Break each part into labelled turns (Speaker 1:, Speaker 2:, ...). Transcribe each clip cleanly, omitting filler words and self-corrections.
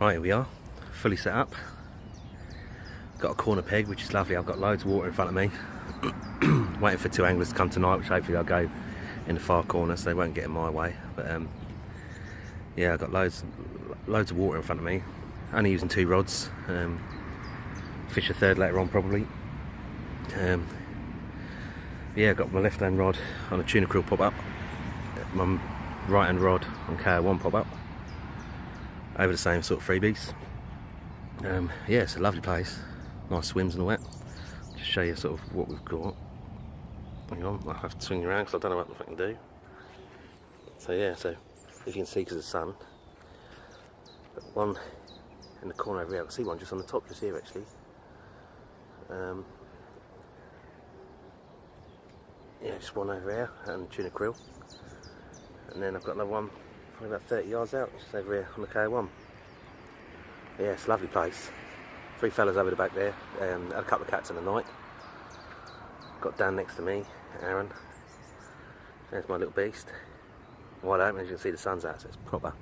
Speaker 1: Right, here we are, fully set up. Got a corner peg, which is lovely. I've got loads of water in front of me. Waiting for two anglers to come tonight, which hopefully I'll go in the far corner so they won't get in my way. But yeah, I've got loads of water in front of me. Only using 2 rods. Fish a third later on probably. Yeah, I've got my left hand rod on a tuna krill pop up. My right hand rod on KO1 pop up. Over the same sort of freebies. Yeah, it's a lovely place. Nice swims and all that. Just show you sort of what we've got. Hang on, I'll have to swing you around because I don't know what I can do. So yeah, so if you can see because of the sun. Got one in the corner over here. I can see one just on the top just here actually. Yeah, just one over here and tuna krill. And then I've got another one probably about 30 yards out, just over here on the KO1. Yeah, it's a lovely place. 3 fellas over the back there. Had a couple of cats in the night. Got Dan next to me, Aaron. There's my little beast. Wide open, as you can see the sun's out, so it's proper.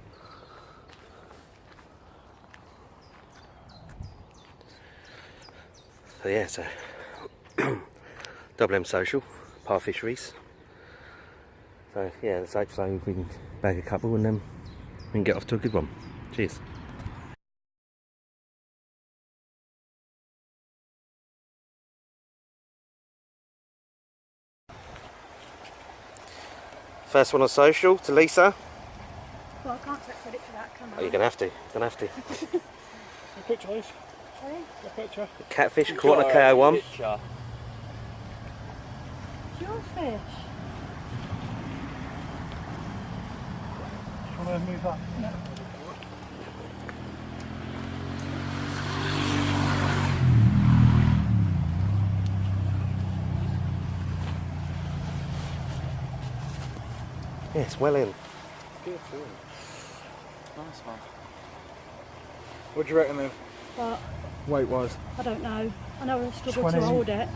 Speaker 1: So yeah, so Double M Social, Par Fisheries. So yeah, let's hope so we can bag a couple and then we can get off to a good one. Cheers. First one on social to Lisa.
Speaker 2: Well, I can't take credit for that, can I?
Speaker 1: Oh, you're gonna have to. You're gonna have to.
Speaker 3: A picture, please.
Speaker 2: Sorry?
Speaker 3: A picture.
Speaker 1: Catfish, caught on a KO1.
Speaker 2: It's your fish.
Speaker 3: Do you want to move that? No.
Speaker 1: Yeah, it's well in.
Speaker 3: Good. Nice one. What do you reckon then?
Speaker 2: But
Speaker 3: Weight wise?
Speaker 2: I don't know. I know I struggle
Speaker 3: 20.
Speaker 2: to hold it.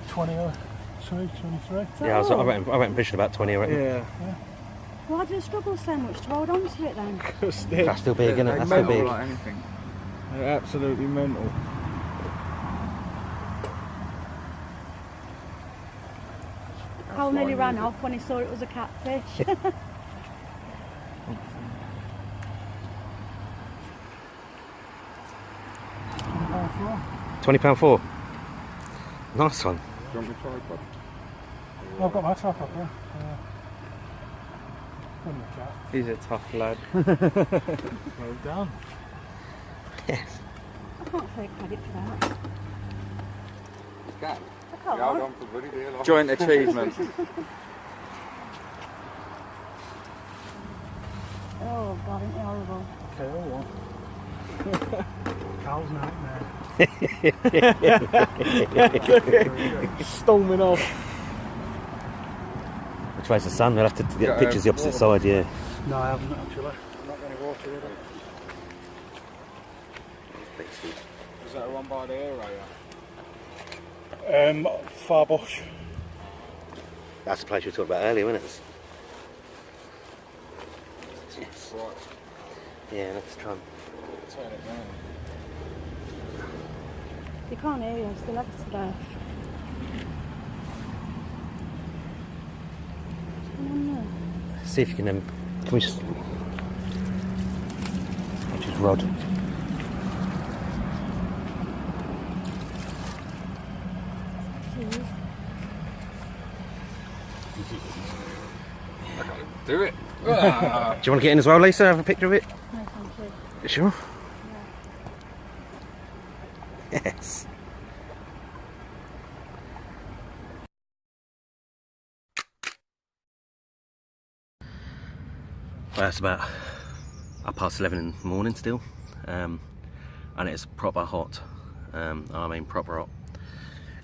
Speaker 3: 22, 23?
Speaker 1: Yeah, I reckon fishing about 20, I reckon.
Speaker 3: Yeah.
Speaker 2: Why do you struggle so much to hold on to it then?
Speaker 1: That's still big, isn't it? That's still big.
Speaker 3: Like anything. They're absolutely mental.
Speaker 2: Cole nearly ran off when he saw it was a catfish.
Speaker 1: £20 4. Nice one.
Speaker 3: Do you want me to tripod? I've got my tripod, yeah. He's a tough lad. Well done.
Speaker 1: Yes.
Speaker 2: I can't take credit for that.
Speaker 4: You can.
Speaker 2: I can't.
Speaker 4: Hold on for bloody dear life.
Speaker 3: Joint achievement.
Speaker 2: Oh God, isn't it horrible?
Speaker 3: KO1. Carl's nightmare. Storming off.
Speaker 1: Which way's the sun? We'll have to get pictures the opposite side, yeah.
Speaker 3: No, I haven't actually. I'm not going to water with it. Is that one by the area? Far bush.
Speaker 1: That's the place we talked about earlier, isn't it? Yes.
Speaker 3: Right.
Speaker 1: Yeah, let's try and...
Speaker 3: Turn it round.
Speaker 2: You can't hear you, it's the legs to death. What's going on there?
Speaker 1: See if you can we just... Which is rod.
Speaker 2: Jeez.
Speaker 4: I can't do it.
Speaker 1: Do you want to get in as well, Lisa? Have a picture of it?
Speaker 2: No, thank you.
Speaker 1: You sure?
Speaker 2: Yeah.
Speaker 1: Yes. Well, it's about 11:30 in the morning still, and it's proper hot. I mean proper hot.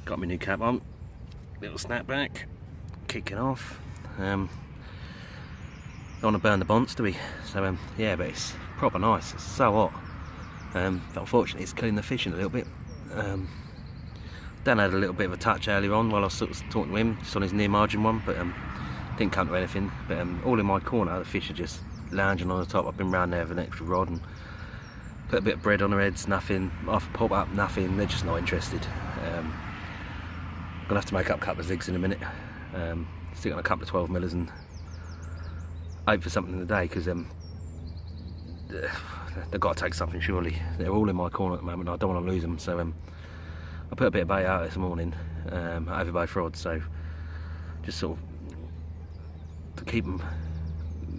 Speaker 1: Got my new cap on, little snapback, kicking off. Don't want to burn the bonds, do we? So yeah, but it's proper nice. It's so hot. But unfortunately, it's killing the fishing a little bit. Dan had a little bit of a touch earlier on while I was sort of talking to him, just on his near margin one, but didn't come to anything. But all in my corner, the fish are just lounging on the top. I've been round there with an extra rod, and Put a bit of bread on their heads, nothing. Half a pop up, nothing. They're just not interested. Gonna have to make up a couple of zigs in a minute. Stick on a couple of 12 millers and hope for something in the day, because they've got to take something surely. They're all in my corner at the moment. I don't want to lose them, so I put a bit of bait out this morning over both rods, so just sort of to keep them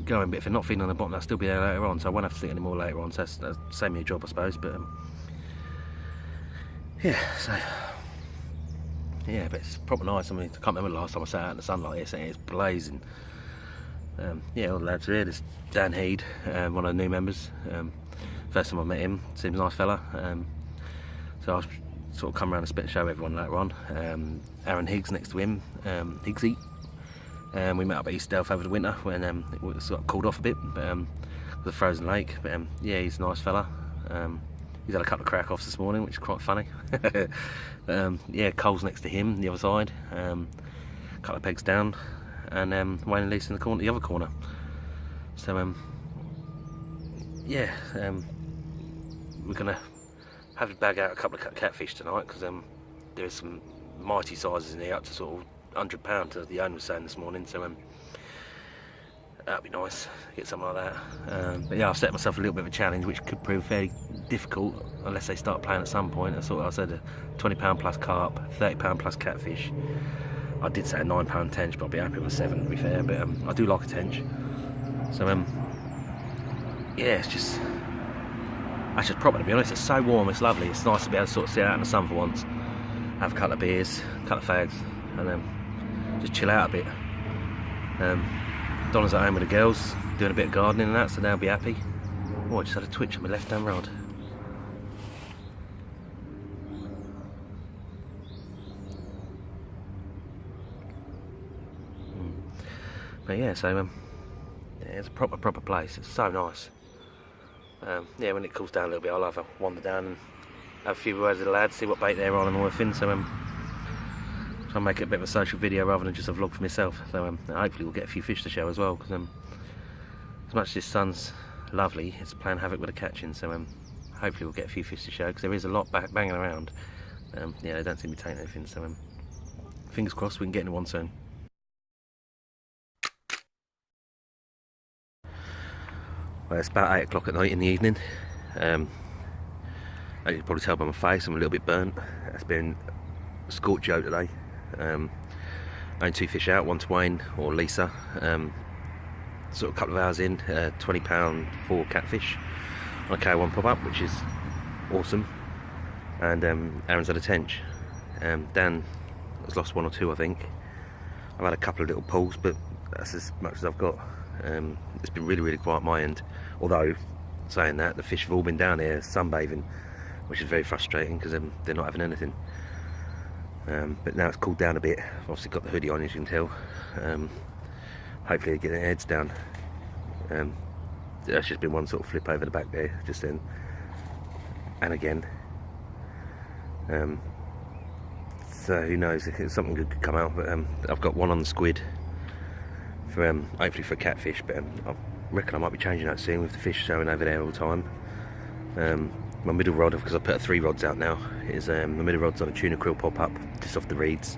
Speaker 1: going. But if they're not feeding on the bottom, they'll still be there later on, so I won't have to stick any more later on. So that's saved me a job, I suppose. But yeah, so yeah, but it's proper nice. I mean, I can't remember the last time I sat out in the sun like this. It's blazing. Yeah, all the lads are here. There's Dan Heed, one of the new members. First time I met him, seems a nice fella. So I'll sort of come around and spit and show everyone later on. Aaron Higgs next to him, Higgsy. We met up at East Delph over the winter when it sort of cooled off a bit, but the frozen lake. But yeah, he's a nice fella. He's had a couple of crack-offs this morning, which is quite funny. Yeah, Cole's next to him, the other side. A couple of pegs down, and Wayne and Lisa in the corner, the other corner. So yeah, we're gonna have to bag out a couple of catfish tonight, because there's some mighty sizes in here, up to sort of £100, as the owner was saying this morning. So that'd be nice to get something like that. But yeah, I've set myself a little bit of a challenge, which could prove fairly difficult unless they start playing at some point. I said a £20 plus carp, £30 plus catfish. I did say a £9 tench, but I'll be happy with a 7 to be fair. But I do like a tench. So yeah, it's just proper, to be honest. It's so warm, it's lovely. It's nice to be able to sort of sit out in the sun for once, have a couple of beers, a couple of fags, and just chill out a bit. Donna's at home with the girls, doing a bit of gardening and that, so they'll be happy. Oh, I just had a twitch on my left-hand rod. But yeah, so yeah, it's a proper place. It's so nice. Yeah, when it cools down a little bit, I'll have a wander down and have a few words with the lads, see what bait they're on and all the things. So try and make it a bit of a social video rather than just a vlog for myself. So hopefully we'll get a few fish to show as well, because as much as this sun's lovely, it's playing havoc with the catching. So hopefully we'll get a few fish to show, because there is a lot banging around. Yeah, they don't seem to be taking anything. So fingers crossed we can get into one soon. Well, it's about 8 o'clock at night in the evening. As you can probably tell by my face, I'm a little bit burnt. It's been a scorch show today. Only 2 fish out, one to Wayne or Lisa. Sort of a couple of hours in, £20 for catfish on a K1 pop-up, which is awesome. And Aaron's had a tench. Dan has lost 1 or 2, I think. I've had a couple of little pulls, but that's as much as I've got. It's been really quiet at my end, although saying that, the fish have all been down here sunbathing, which is very frustrating, because they're not having anything. But now it's cooled down a bit. I've obviously got the hoodie on, as you can tell. Hopefully they get their heads down. There's just been one sort of flip over the back there just then and again. So who knows, if something good could come out. But I've got one on the squid for hopefully for catfish, but I reckon I might be changing that soon with the fish showing over there all the time. My middle rod, because I put 3 rods out now, is my middle rod's on a tuna krill pop-up just off the reeds,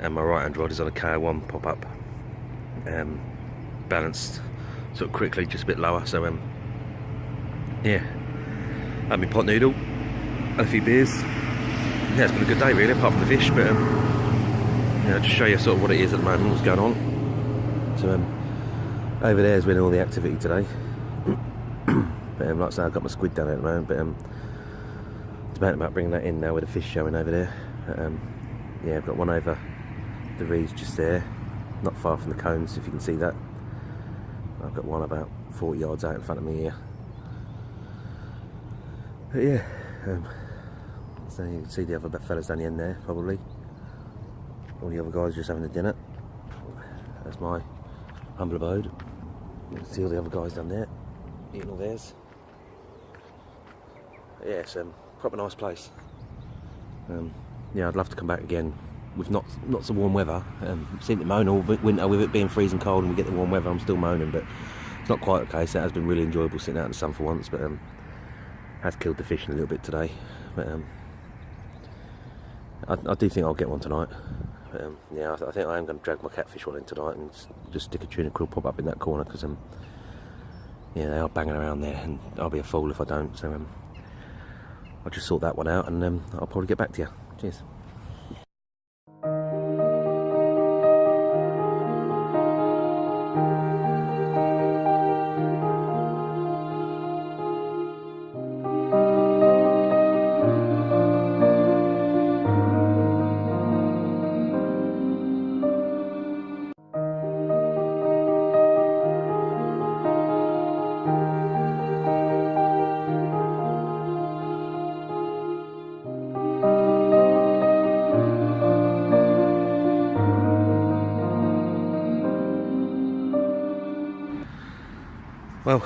Speaker 1: and my right hand rod is on a KO1 pop-up, balanced sort of quickly, just a bit lower. So yeah, had my pot noodle and a few beers. Yeah, it's been a good day really, apart from the fish. But yeah, just show you sort of what it is at the moment, what's going on. So over there has been all the activity today. But like I say, I've got my squid down there at the moment, but it's about bringing that in now with the fish showing over there. Yeah, I've got one over the reeds just there, not far from the cones, if you can see that. I've got one about 40 yards out in front of me here. But yeah, so you can see the other fellas down the end there, probably. All the other guys just having a dinner. That's my humble abode. You can see all the other guys down there eating all theirs. But yeah, it's proper nice place. Yeah, I'd love to come back again with not so warm weather. Seem to moan all winter with it being freezing cold, and we get the warm weather. I'm still moaning, but it's not quite the case. It has been really enjoyable sitting out in the sun for once. But Has killed the fish a little bit today, but I do think I'll get one tonight. Yeah, I think I am going to drag my catfish one in tonight and just stick a tuna krill pop up in that corner, because yeah, they are banging around there, and I'll be a fool if I don't. So I'll just sort that one out, and I'll probably get back to you. Cheers. Well,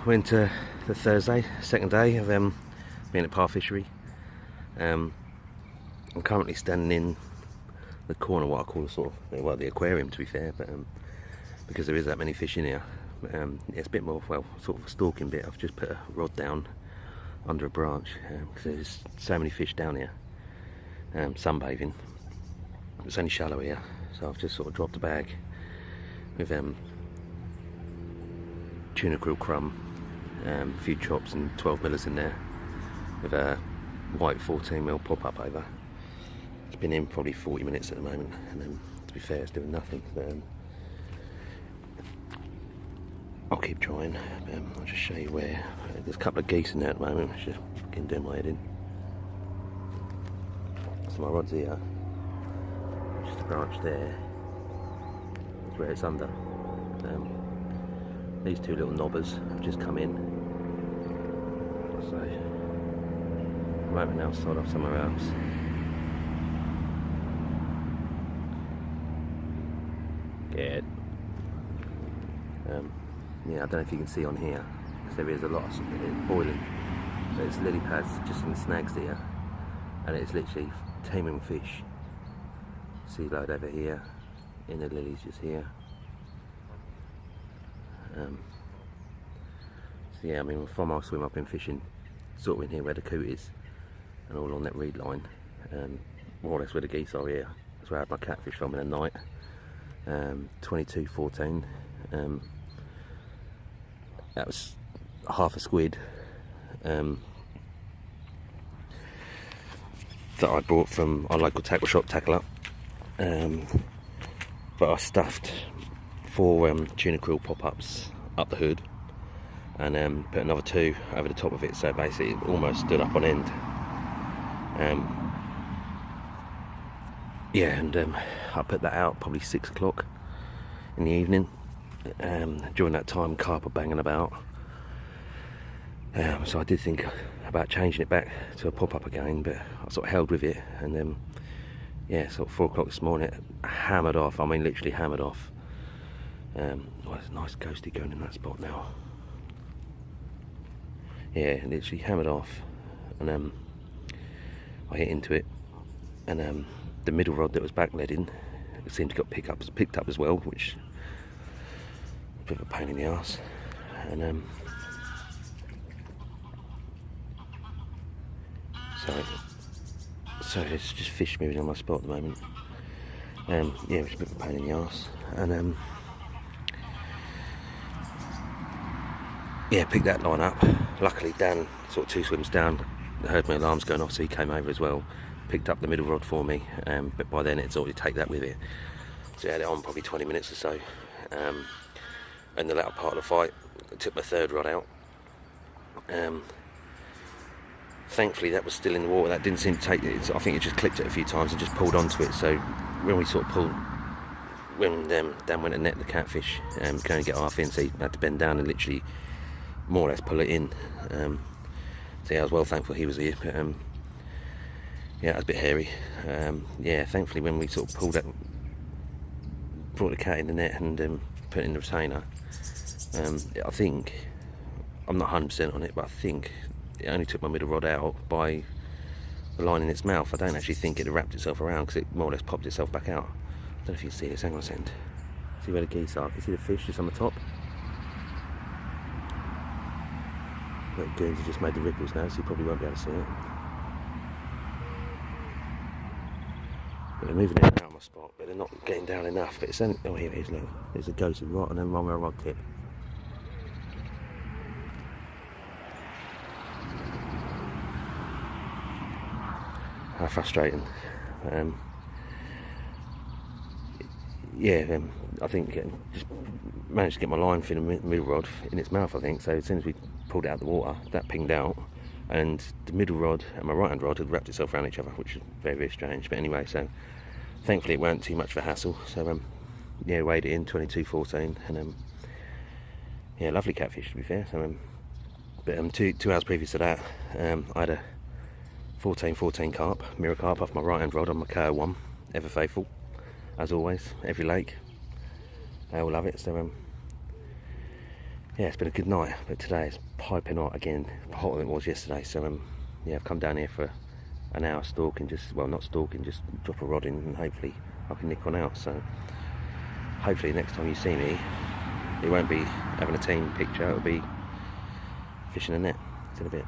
Speaker 1: we're into the Thursday, second day of being at Fishery. I'm currently standing in the corner, what I call the aquarium, to be fair, but because there is that many fish in here, it's a bit more, well, sort of a stalking bit. I've just put a rod down under a branch because there's so many fish down here, sunbathing. It's only shallow here, so I've just sort of dropped a bag with tuna krill crumb, a few chops and 12 millers in there, with a white 14mm pop-up over. It's been in probably 40 minutes at the moment, and to be fair, it's doing nothing, but I'll keep trying. I'll just show you where. There's a couple of geese in there at the moment, which is fucking doing my head in. So my rod's here, just a branch there, that's where it's under. These two little knobbers have just come in, so I'm hoping they'll sort off somewhere else. Good. Yeah, I don't know if you can see on here, because there is a lot of it's boiling. There's lily pads just in the snags here, and it's literally teeming with fish. Sea load over here, in the lilies just here. So yeah, I mean, from our swim I've been fishing sort of in here where the coot is, and all on that reed line, more or less where the geese are here. That's where I had my catfish from in the night. 22.14. That was half a squid that I bought from our local tackle shop, Tackle Up. But I stuffed 4 tuna krill pop-ups up the hood, and put another 2 over the top of it, so basically it almost stood up on end. Yeah, and I put that out probably 6 o'clock in the evening. During that time, carp are banging about, so I did think about changing it back to a pop-up again, but I sort of held with it, and yeah, sort of 4 o'clock this morning, hammered off. I mean, literally hammered off. Well, there's a nice ghosty going in that spot now. Yeah, literally hammered off, and I hit into it, and the middle rod that was back leading, it seemed to got picked up as well, which is a bit of a pain in the arse. And so it's just fish moving on my spot at the moment. Yeah, it's a bit of a pain in the arse, and yeah, picked that line up. Luckily Dan, sort of 2 swims down, heard my alarms going off, so he came over as well, picked up the middle rod for me, but by then it's already take that with it, so I had it on probably 20 minutes or so. And the latter part of the fight, I took my 3rd rod out. Thankfully that was still in the water. That didn't seem to take it. I think it just clipped it a few times and just pulled onto it, so when we sort of pulled, when Dan went to net the catfish, going to get half in, so he had to bend down and literally more or less pull it in. So yeah, I was well thankful he was here, but yeah, it was a bit hairy. Yeah, thankfully when we sort of brought the cat in the net and put it in the retainer, I think, I'm not 100% on it, but I think it only took my middle rod out by the line in its mouth. I don't actually think it had wrapped itself around, because it more or less popped itself back out. I don't know if you can see this, hang on a second. See where the geese are, can you see the fish just on the top? That Guernsey just made the ripples now, so you probably won't be able to see it. But they're moving in and out of my spot, but they're not getting down enough. But it's only, oh, here it is, look. There's a ghost right on them on my rod tip. How frustrating. Yeah, I think just managed to get my line through the middle rod in its mouth, I think. So as soon as we pulled it out of the water, that pinged out, and the middle rod and my right hand rod had wrapped itself around each other, which is very, very strange. But anyway, so thankfully it weren't too much of a hassle. So yeah, weighed it in 22.14, and yeah, lovely catfish to be fair. So but 2 hours previous to that, I had a 14 carp, mirror carp off my right hand rod on my KO1, ever faithful, as always, every lake. I all love it. So yeah, it's been a good night, but today it's piping hot again, hotter than it was yesterday. So yeah, I've come down here for an hour stalking, just, well, not stalking, just drop a rod in and hopefully I can nick one out. So hopefully next time you see me, it won't be having a team picture, it'll be fishing a net. See in a bit.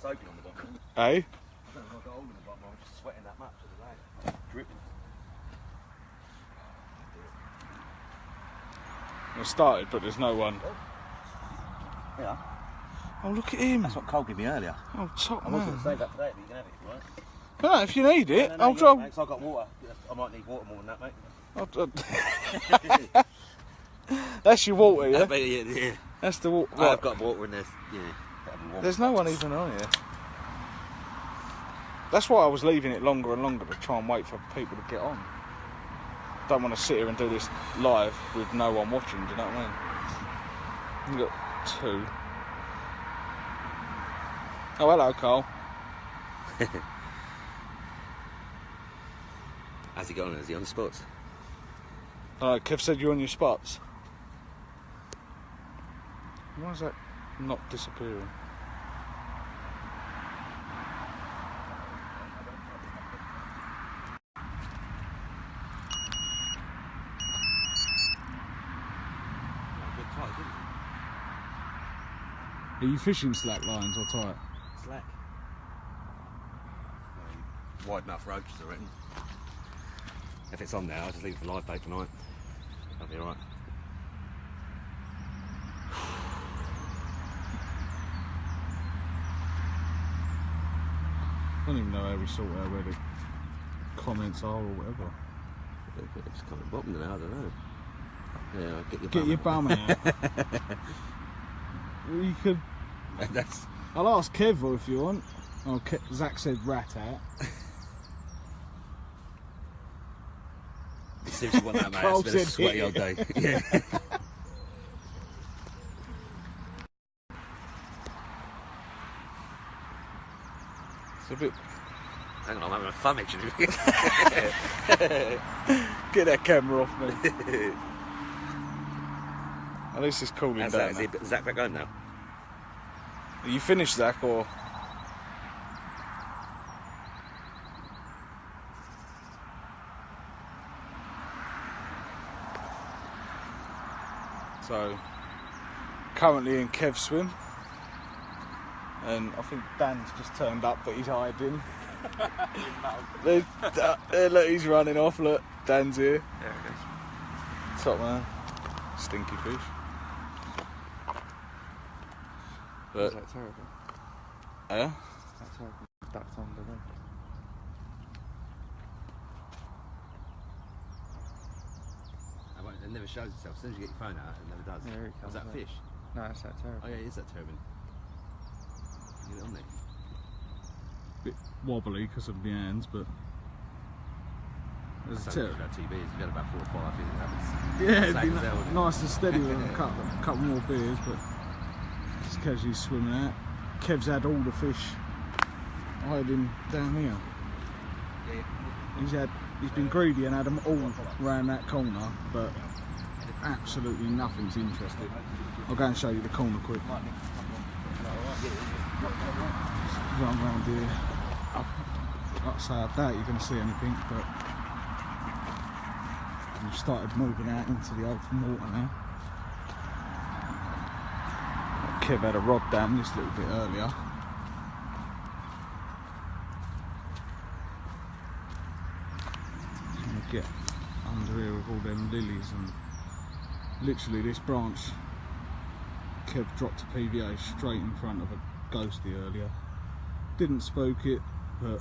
Speaker 3: Soaking
Speaker 4: on the bottom.
Speaker 3: Eh?
Speaker 4: I don't know if I got hold of the bottom, I was just sweating that much today. Dripping.
Speaker 3: It started, but there's no one.
Speaker 4: Yeah.
Speaker 3: Oh, look at him.
Speaker 4: That's what Cole gave me earlier.
Speaker 3: Oh, top
Speaker 4: I
Speaker 3: man.
Speaker 4: was going to save that for later, but you can have it if you want.
Speaker 3: No, if you need it,
Speaker 4: No,
Speaker 3: I'll
Speaker 4: yeah,
Speaker 3: drop.
Speaker 4: mate, so I've got water. I might need water more than that, mate.
Speaker 3: That's your water, yeah?
Speaker 4: Yeah.
Speaker 3: That's the water.
Speaker 4: I've got water in there. Yeah. That'll be warm.
Speaker 3: There's no one even on here. That's why I was leaving it longer and longer to try and wait for people to get on. Don't want to sit here and do this live with no one watching, do you know what I mean? We've got 2. Oh, hello, Carl.
Speaker 1: How's he got on? Is he on the spots?
Speaker 3: Kev said you're on your spots. Why is that not disappearing? Are you fishing slack lines or tight?
Speaker 1: Slack. Wide enough ropes, I reckon. If it's on there, I'll just leave it for live bait tonight. That'll be alright.
Speaker 3: I don't even know how we sort out where the comments are or whatever.
Speaker 1: It's kind of bottom now, I don't know. Yeah, I'll
Speaker 3: Get your bum out. Well, you could.
Speaker 1: That's...
Speaker 3: I'll ask Kev if you want. Oh, Zach said rat out.
Speaker 1: You seriously want that, mate?
Speaker 3: Carl
Speaker 1: It's been a
Speaker 3: said
Speaker 1: sweaty
Speaker 3: here.
Speaker 1: old day. Yeah.
Speaker 3: It's a bit.
Speaker 1: Hang on, I'm having a fun actually.
Speaker 3: Get that camera off me. At least it's cooling
Speaker 1: How's
Speaker 3: down.
Speaker 1: that? Is Zach back home now?
Speaker 3: Are you finished, Zach, or? So, currently in Kev's swim, and I think Dan's just turned up, but he's hiding. Look, he's running off. Look, Dan's here.
Speaker 1: There it goes.
Speaker 3: Top man, stinky fish. But
Speaker 4: That's terrible.
Speaker 3: yeah,
Speaker 4: That's terrible. Ducked under there.
Speaker 1: It never shows itself. As soon as you get your phone out, it never does.
Speaker 4: Yeah, here it
Speaker 1: Was
Speaker 4: comes
Speaker 1: that
Speaker 4: up.
Speaker 1: fish?
Speaker 4: No, it's that terrible.
Speaker 1: Oh yeah, it is that turbine. Get it on there.
Speaker 3: bit wobbly because of the hands, but there's a
Speaker 1: Sounds
Speaker 3: tip.
Speaker 1: like about 2 beers. You've had about 4 or 5. I think it happens.
Speaker 3: Yeah, it'd
Speaker 1: Same
Speaker 3: be
Speaker 1: as hell, wouldn't it?
Speaker 3: nice and steady with a couple more beers, but just casually swimming out. Kev's had all the fish hiding down here. He's been greedy and had them all round that corner, but absolutely nothing's interested. I'll go and show you the corner quick. Run round here. Like I say, I doubt you're going to see anything, but we've started moving out into the open water now. Kev had a rod down this little bit earlier. Trying to get under here with all them lilies, and literally this branch, Kev dropped a PVA straight in front of a ghostie earlier. Didn't spook it, but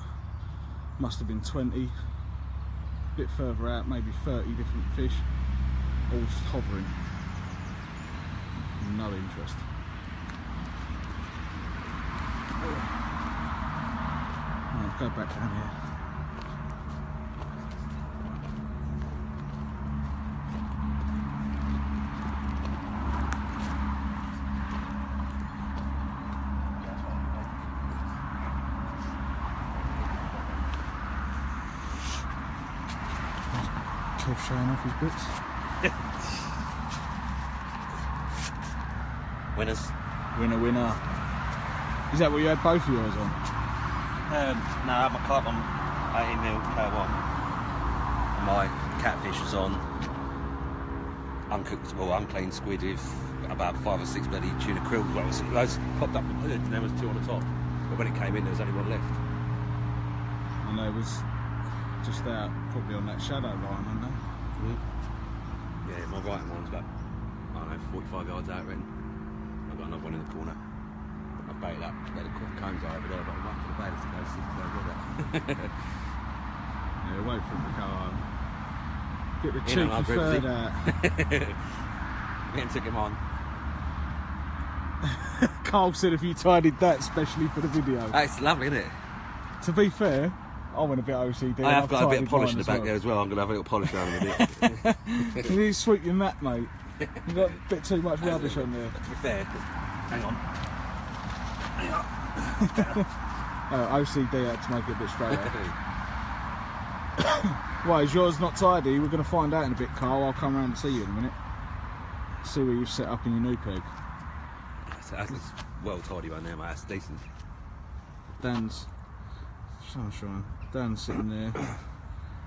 Speaker 3: must have been 20. A bit further out, maybe 30 different fish, all just hovering. No interest. Right, go back down here. Kev showing off his bits.
Speaker 1: Winners.
Speaker 3: Winner, winner. Is that what you had both of yours on?
Speaker 1: No, I had my carp on 18mm K1. And my catfish was on uncooked, well, unclean squid with about 5 or 6 bloody tuna krill. Well, those popped up the hood and there was 2 on the top. But when it came in, there was only 1 left.
Speaker 3: And they was just out, probably on that shadow line, weren't they?
Speaker 1: Yeah, my right hand one's about, I don't know, 45 yards out, Ren. I've got another one in the corner. I've baited up, let the cones are over there, but I'm waiting for the baiters to go see if they'll get it.
Speaker 3: Yeah, wait for him to go home. Get the
Speaker 1: In
Speaker 3: cheeky
Speaker 1: and I'll grip
Speaker 3: third
Speaker 1: the-
Speaker 3: out.
Speaker 1: Again, took him on.
Speaker 3: Carl said if you tidied that especially for the video.
Speaker 1: It's lovely, isn't it?
Speaker 3: To be fair, I went a bit OCD.
Speaker 1: I have got a bit of polish in the
Speaker 3: mine
Speaker 1: back there as well. I'm going to have a little polish around with it.
Speaker 3: You need to sweep your mat, mate. You've got a bit too much rubbish on there.
Speaker 1: To be fair, hang on.
Speaker 3: OCD had to make it a bit straighter. Why, is yours not tidy? We're going to find out in a bit, Carl. I'll come round and see you in a minute. See where you've set up in your new peg.
Speaker 1: That's well tidy right now, mate. That's decent.
Speaker 3: Dan's sunshine. Dan's sitting there.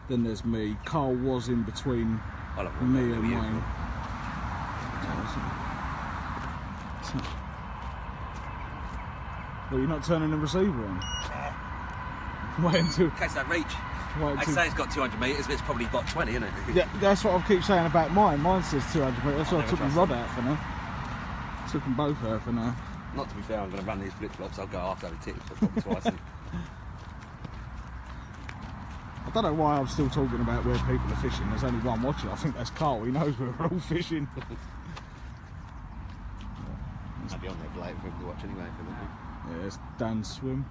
Speaker 3: Then there's me. Carl was in between me and Wayne. Well, you're not turning the receiver on. Wait until.
Speaker 1: In case I reach. I say it's got 200 metres, but it's probably got 20, isn't it?
Speaker 3: Yeah, that's what I keep saying about mine. Mine says 200 metres. That's why I took my rod out for now. Took them both out for now.
Speaker 1: Not to be fair, I'm going to run these flip flops. I'll go after the tips, probably twice.
Speaker 3: I don't know why I'm still talking about where people are fishing. There's only one watching. I think that's Carl. He knows where we're all fishing.
Speaker 1: I'll be on there for later for him to watch anyway.
Speaker 3: Yeah, it's Dan's swim.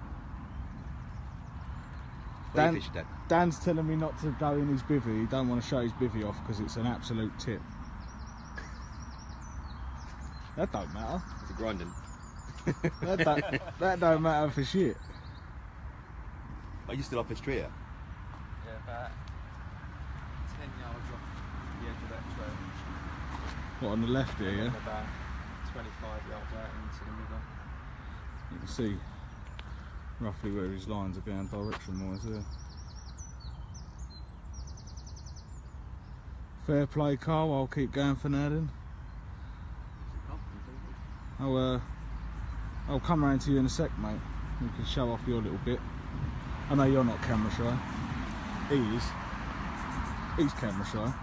Speaker 3: Dan's telling me not to go in his bivvy. He don't want to show his bivvy off because it's an absolute tip. That don't matter.
Speaker 1: It's a grinding.
Speaker 3: that don't matter for shit.
Speaker 1: Are you still off this tree?
Speaker 4: Yeah, about 10 yards off the edge of that trail.
Speaker 3: What, on the left here, yeah?
Speaker 4: About 25 yards out into the middle.
Speaker 3: You can see roughly where his lines are going direction-wise there. Fair play, Carl. I'll keep going for now then. I'll come round to you in a sec, mate. You can show off your little bit. I know you're not camera shy. He is. He's camera shy.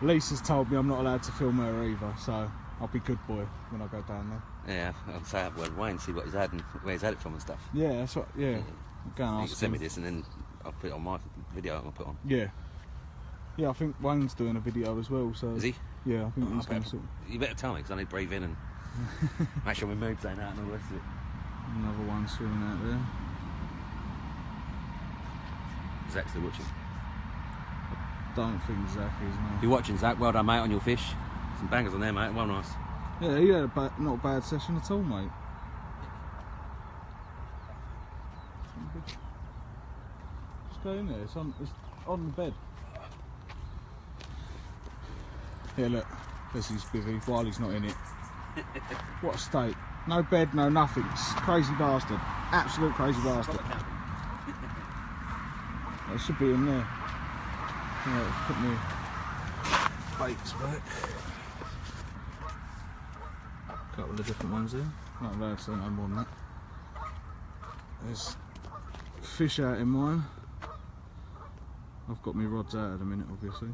Speaker 3: Lisa's told me I'm not allowed to film her either, so I'll be good boy when I go down there.
Speaker 1: Yeah, I'll say I've word Wayne, see what he's had and where he's had it from and stuff.
Speaker 3: Yeah, that's what. Yeah, go and
Speaker 1: You
Speaker 3: ask
Speaker 1: can send me
Speaker 3: him.
Speaker 1: this and then I'll put it on my video. I'll put on.
Speaker 3: Yeah. Yeah, I think Wayne's doing a video as well. So
Speaker 1: Is he?
Speaker 3: Yeah, I think he's going to
Speaker 1: Okay. You better tell me because I need to breathe in and make sure my mood's ain't out and all the rest of it.
Speaker 3: Another one swimming out there.
Speaker 1: Zach's still watching.
Speaker 3: Don't think Zach is
Speaker 1: If
Speaker 3: now.
Speaker 1: you're watching, Zach, well done, mate, on your fish. Some bangers on there, mate. Well nice.
Speaker 3: Yeah, he had not a bad session at all, mate. Just go in there. It's on the bed. Yeah, look. There's his bivvy while he's not in it. What a state. No bed, no nothing. Crazy bastard. Absolute crazy bastard. It should be in there. Yeah, put me baits back. Couple of different ones there. Not allowed to say no more than that. There's fish out in mine. I've got my rods out at the minute, obviously.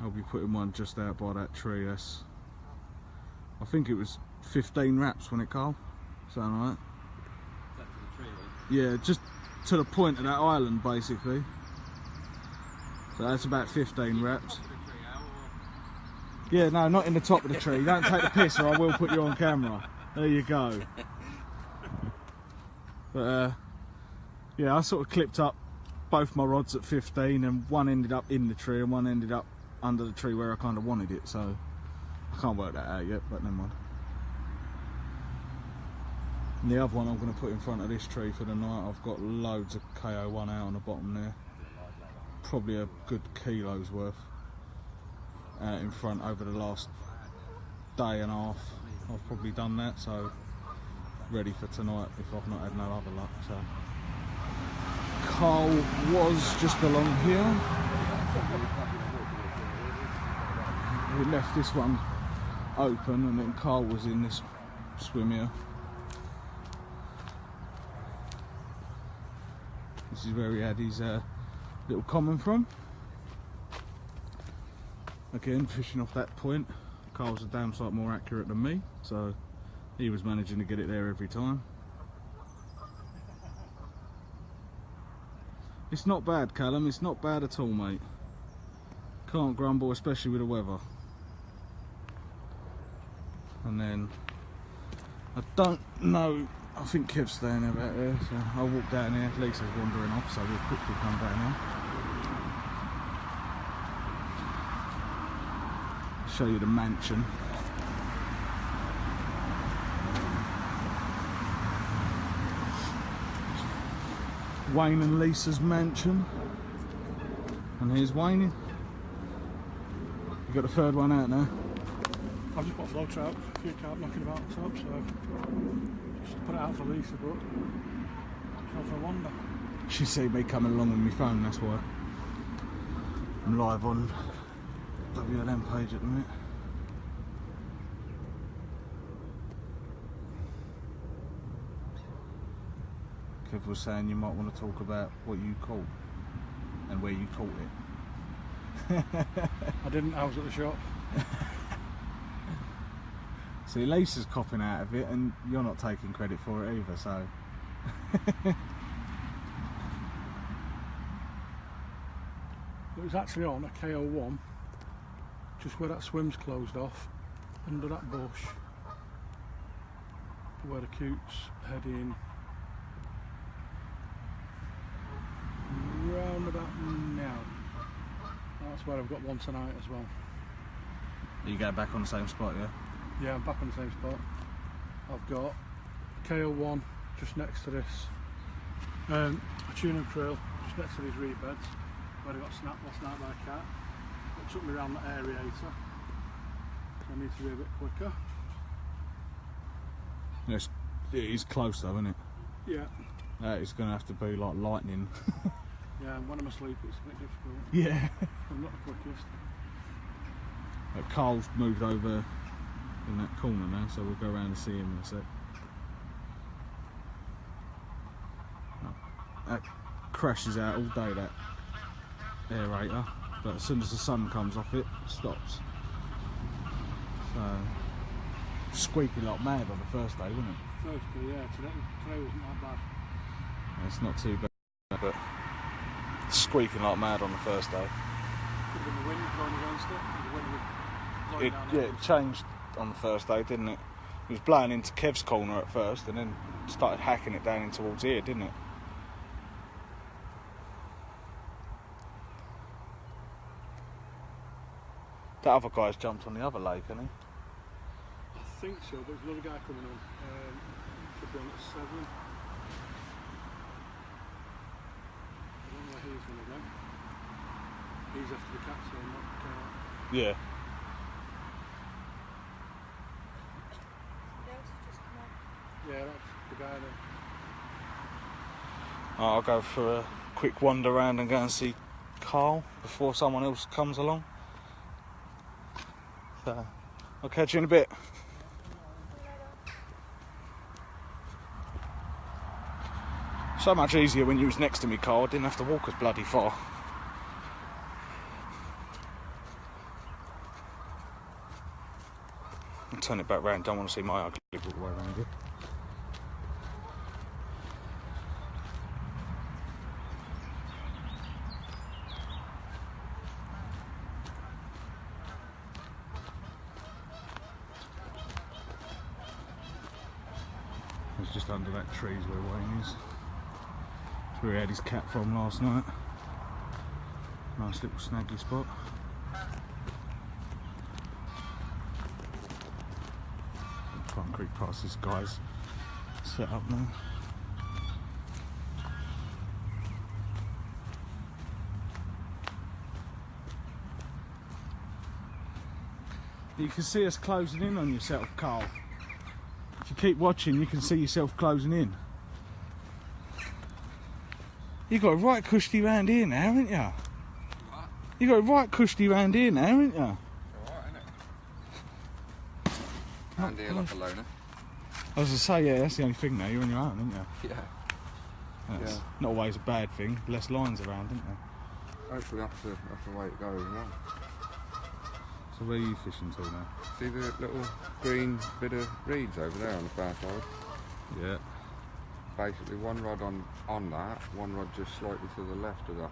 Speaker 3: I'll be putting one just out by that tree. That's, I think it was 15 wraps when it Carl. Sound right? Yeah, just to the point of that island basically. So that's about 15 wraps. Yeah, no, not in the top of the tree. Don't take the piss or I will put you on camera. There you go. But yeah, I sort of clipped up both my rods at 15 and one ended up in the tree and one ended up under the tree where I kind of wanted it, so I can't work that out yet, but never mind. And the other one I'm going to put in front of this tree for the night. I've got loads of KO1 out on the bottom there. Probably a good kilo's worth out in front over the last day and a half. I've probably done that, so ready for tonight if I've not had no other luck. So Carl was just along here. We left this one open and then Carl was in this swim here. This is where he had his little common from. Again, fishing off that point. Carl's a damn sight more accurate than me, so he was managing to get it there every time. It's not bad, Callum, it's not bad at all, mate. Can't grumble, especially with the weather. And then, I don't know I think Kev's staying about there, so I'll walk down here. Lisa's wandering off, so we'll quickly come down here. Show you the mansion. Wayne and Lisa's mansion. And here's Wayne. You got the third one out now?
Speaker 5: I've just got a flow trout, a few carp knocking about the top, so just put it out for Lisa, but it's not for a wonder.
Speaker 3: She see me coming along with my phone, that's why. I'm live on WLM page at the minute. Kev was saying you might want to talk about what you caught and where you caught it.
Speaker 5: I didn't, I was at the shop.
Speaker 3: See, Lisa's copping out of it and you're not taking credit for it either, so...
Speaker 5: It was actually on a KO1, just where that swim's closed off, under that bush, where the cutes head in. Round about now. That's where I've got one tonight as well.
Speaker 3: You go back on the same spot, yeah?
Speaker 5: Yeah, I'm back on the same spot. I've got KO1 just next to this, a tuna and krill just next to these reed beds, where I got snapped last night by a cat. It took me around the aerator, so I need to be a bit quicker.
Speaker 3: Yes, it is close though, isn't it?
Speaker 5: Yeah.
Speaker 3: That is going to have to be like lightning.
Speaker 5: Yeah, when I'm asleep it's a bit difficult.
Speaker 3: Yeah.
Speaker 5: I'm not the quickest.
Speaker 3: Carl's moved over in that corner now, so we'll go around and see him in a sec. That crashes out all day, that aerator, but as soon as the sun comes off it, it stops. So, squeaking like mad on the first day, wasn't it?
Speaker 5: Thursday, yeah, today wasn't that bad.
Speaker 3: It's not too bad, but squeaking like mad on the first day.
Speaker 5: Could have been the wind going against it. The wind was blowing down
Speaker 3: Yeah, it changed on the first day, didn't it? It was blowing into Kev's corner at first and then started hacking it down in towards here, didn't it? That other guy's jumped on the other lake, hasn't he?
Speaker 5: I think so, but there's another guy coming on. Should be on at 7. I don't know where he's going to go. He's after the cat, so I'm not...
Speaker 3: Yeah.
Speaker 5: Yeah, that's the guy there.
Speaker 3: I'll go for a quick wander around and go and see Carl before someone else comes along. So, I'll catch you in a bit. So much easier when you was next to me, Carl. I didn't have to walk as bloody far. I'll turn it back round. Don't want to see my ugly little way around here. It's just under that trees where Wayne is. That's where he had his cat from last night. Nice little snaggy spot. Try and creep past this guy's set up now. You can see us closing in on yourself, Carl. If you keep watching, you can see yourself closing in. You got a right cushy round here now, haven't you?
Speaker 4: What?
Speaker 3: You got a right cushy round here now, haven't you?
Speaker 4: Alright, innit? And here like a loner.
Speaker 3: I was to say, yeah, that's the only thing now. You're on your own, aren't you?
Speaker 4: Yeah.
Speaker 3: That's
Speaker 4: Yeah.
Speaker 3: not always a bad thing. Less lines around, isn't there?
Speaker 4: Hopefully that's the way it goes, right?
Speaker 3: So where are you fishing till now?
Speaker 4: See the little green bit of reeds over there on the far side?
Speaker 3: Yeah.
Speaker 4: Basically one rod on that, one rod just slightly to the left of that.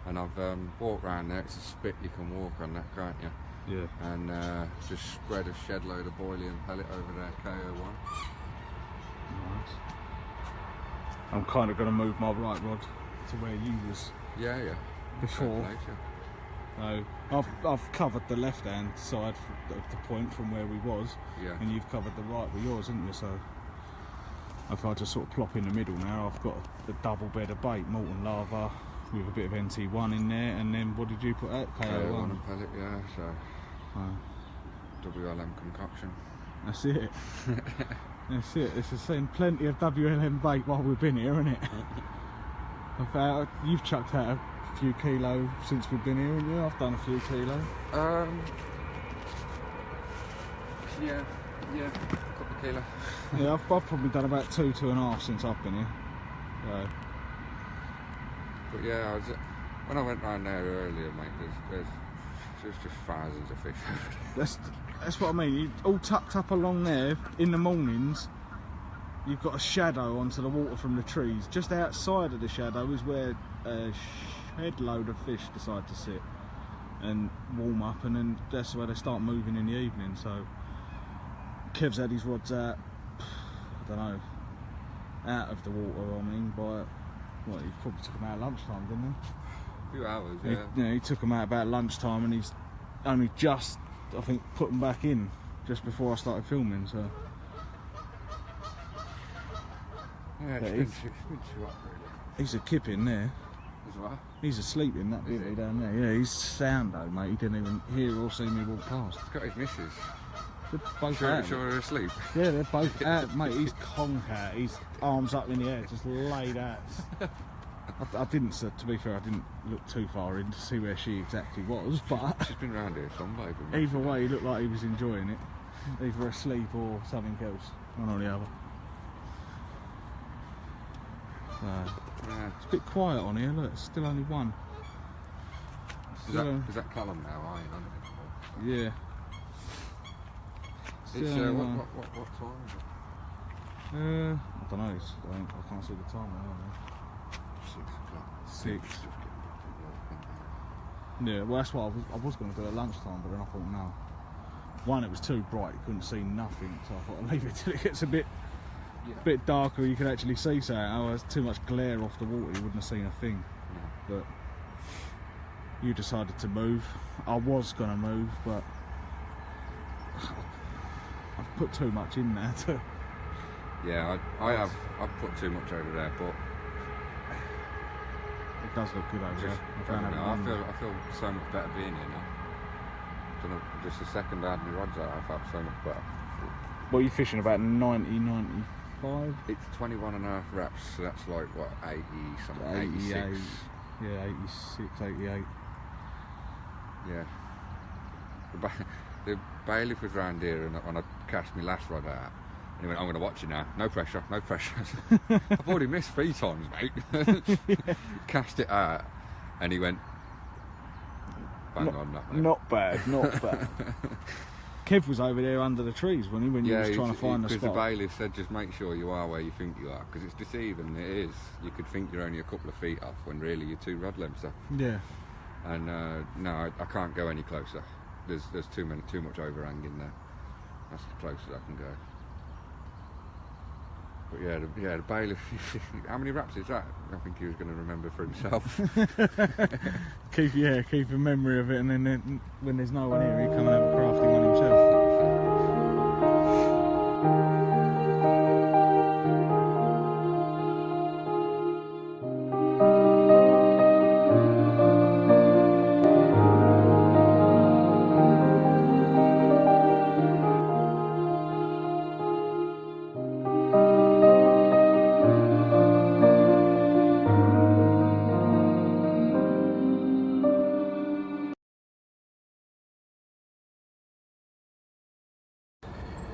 Speaker 4: And I've walked around there, it's a spit you can walk on that, can't you?
Speaker 3: Yeah.
Speaker 4: And just spread a shed load of boiling pellet over there, KO1.
Speaker 3: lines. I'm kind of going to move my right rod to where you was
Speaker 4: Yeah.
Speaker 3: before.
Speaker 4: Later.
Speaker 3: So I've covered the left hand side of the point from where we was,
Speaker 4: Yeah.
Speaker 3: and you've covered the right with yours, haven't you? So if I just sort of plop in the middle now, I've got the double bed of bait, molten lava with a bit of NT1 in there, and then what did you put out?
Speaker 4: KO1 and pellet, yeah. So
Speaker 3: Oh,
Speaker 4: WLM concoction.
Speaker 3: that's it. That's it. It's the same. Plenty of WLM bait while we've been here, isn't it? You've chucked out a few kilo since we've been here, haven't you? I've done a few kilo.
Speaker 4: Yeah, a couple of kilo.
Speaker 3: Yeah, I've probably done about 2.5 since I've been here. So.
Speaker 4: But yeah, when I went round there earlier, mate, there's just thousands of fish.
Speaker 3: That's what I mean. You all tucked up along there in the mornings. You've got a shadow onto the water from the trees. Just outside of the shadow is where a shed load of fish decide to sit and warm up, and then that's where they start moving in the evening. So Kev's had his rods out, I don't know, out of the water. I mean, by what, he probably took them out at lunchtime, didn't he?
Speaker 4: A few hours, yeah.
Speaker 3: He took them out about lunchtime, and he's only just, I think, put them back in just before I started filming. So
Speaker 4: Yeah, it's been too up, really.
Speaker 3: he's a kip in there.
Speaker 4: As well.
Speaker 3: He's asleep in that bivvy down there. Yeah, he's sound though, mate. He didn't even hear or see me walk past.
Speaker 4: He's got his missus.
Speaker 3: They're both
Speaker 4: Sure
Speaker 3: out.
Speaker 4: they're asleep.
Speaker 3: Yeah, they're both out, mate. He's conk out. He's arms up in the air, just laid out. I didn't, to be fair, I didn't look too far in to see where she exactly was, but
Speaker 4: She's been round here somewhere.
Speaker 3: either way, he looked like he was enjoying it. Either asleep or something else, one or the other. So,
Speaker 4: Yeah.
Speaker 3: it's a bit quiet on here, look, it's still only one.
Speaker 4: Is that Callum now, are you?
Speaker 3: Yeah. Still
Speaker 4: It's,
Speaker 3: only one.
Speaker 4: what time is it?
Speaker 3: I don't know, I can't see the time now.
Speaker 4: 6 o'clock.
Speaker 3: 6.
Speaker 4: Just getting back to work,
Speaker 3: Yeah, well that's what I was going to do at lunchtime, but then I thought no. One, it was too bright, you couldn't see nothing, so I thought I'd leave it till it gets a bit darker, you could actually see something. Oh, there's too much glare off the water, you wouldn't have seen a thing. But you decided to move. I was going to move, but I've put too much in there too.
Speaker 4: Yeah, I've put too much over there, but
Speaker 3: It does look good over
Speaker 4: just,
Speaker 3: there.
Speaker 4: I don't know, I feel so much better being here now. Don't know, just the second I had my rods out, I felt so much better.
Speaker 3: Well, you're fishing about 90, 95?
Speaker 4: It's 21.5 reps, so that's like what, 80 something, 86.
Speaker 3: Yeah, 86, 88.
Speaker 4: Yeah. The bailiff was round here and I cast my last rod out. And he went, I'm going to watch you now. No pressure, no pressure. I've already missed 3 times, mate. Cast it out. And he went, bang on that, mate.
Speaker 3: Not bad, not bad. Kev was over there under the trees when he was trying to find the spot.
Speaker 4: Because the bailiff said, just make sure you are where you think you are. Because it's deceiving, it is. You could think you're only a couple of feet off when really you're 2 rod lengths off.
Speaker 3: Yeah.
Speaker 4: And no, I can't go any closer. There's too much overhang in there. That's the closest I can go. But yeah, the bailiff. How many wraps is that? I think he was going to remember for himself.
Speaker 3: keep a memory of it, and then when there's no one here, he come and have a crafting one himself.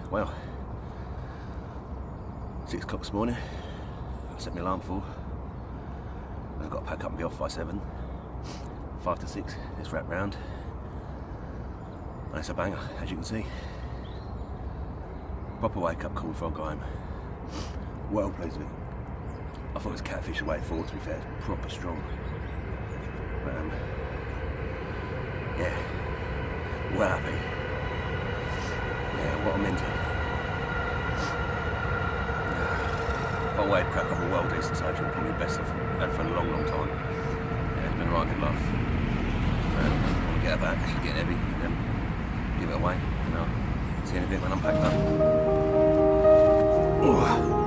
Speaker 1: Well, 6 o'clock this morning, I set my alarm for. I've got to pack up and be off by 7. 5 to 6, let's wrap round. And it's a banger, as you can see. Proper wake up call before I go home. Well pleased with it. I thought it was catfish away 4, to be fair, it's proper strong. But yeah, well happy. Yeah, what a mental. Well, we had a couple of well decent social, probably the best I've had for a long, long time. Yeah, it's been a right good laugh. I want to get her back, she's getting heavy, and then give it away. And I'll see you in a bit when I'm packed up. Oh.